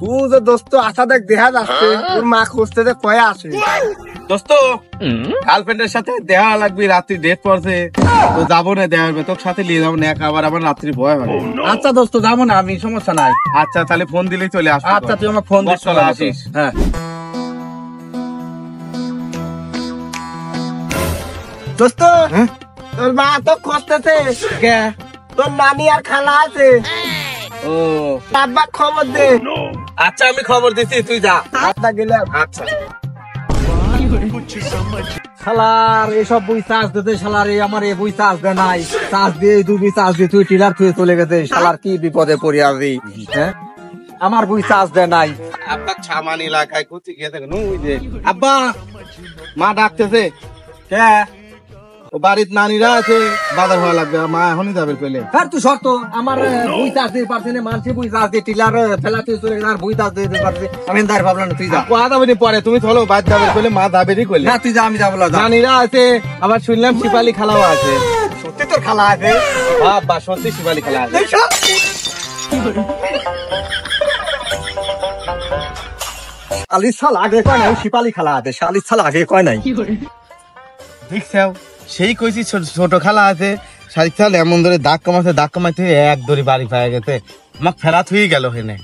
ও যে দোস্ত আশা দেখ দেখা যাচ্ছে তোর মা খুঁজতে যে কয়ে আসে। দোস্ত গার্লফ্রেন্ডের সাথে দেখা লাগবে, রাত্রি ডেট পড়ছে তো যাবো না, দেখা হবে তোর সাথে নিয়ে যাবো না, আবার আবার রাত্রি ভয় হবে। আচ্ছা দোস্ত যাবো না আমি, সমস্যা নাই। আচ্ছা তাহলে ফোন দিলেই চলে আসবো। আচ্ছা তুই আমার ফোন দিস, চলে আসিস। হ্যাঁ দোস্ত তোর মা তো খুঁজতেছে, কে? তোর নানি আর খালা আছে, ও আব্বা খবর দে। আচ্ছা আমি খবর দিচ্ছি, তুই যা। আচ্ছা গেলাম। আচ্ছা শালার এসব বই চার্জ দিতে, শালার এই আমার এই বই চার্জ দেয় নাই, চার্জ দিয়ে দুবি চার্জ দিয়ে তুই টিলার থুয়ে চলে গেছে, শালার কি বিপদে পড়ে আসবি। হ্যাঁ আমার বই চার্জ দেয় নাই। আপনার ছামান এলাকায় কোথায় গিয়ে দেখেন ওই যে আব্বা মা ডাকতেছে। কে? ও বাড়ির নানিরা আছে, বাজার হওয়া লাগবে, মা এখনই যাবে কইলে। আর তুই শর্ত আমার বই চার্জ দিতে পারছি না, মানুষের বই চার্জ দিয়ে টিলার ফেলা তুই চলে গেছে, আর বই চার্জ দিতে পারছি আমি তার ভাবলাম না, তুই যা। কোয়া যাবে পরে, তুমি চলো বাদ যাবে কইলে মা যাবেরই কইলে। না তুই যা, আমি যাবো না, যা। নানিরা আছে, আবার শুনলাম শিপালি খালাও আছে। সত্যি তোর খালা আছে? আব্বা সত্যি শিপালি খালা আছে। শালির শাল আগে কয় নাই শিপালি খালা আছে, শালির শাল আগে কয় নাই। দেখছাও সেই কইছি ছোট খালা আছে, শাড়ি চাল এমন ধরে দাগ কমাতে এক দড়ি বাড়ি পায়ে গেছে, আমাকে ফেরা থুই গেল হেনে।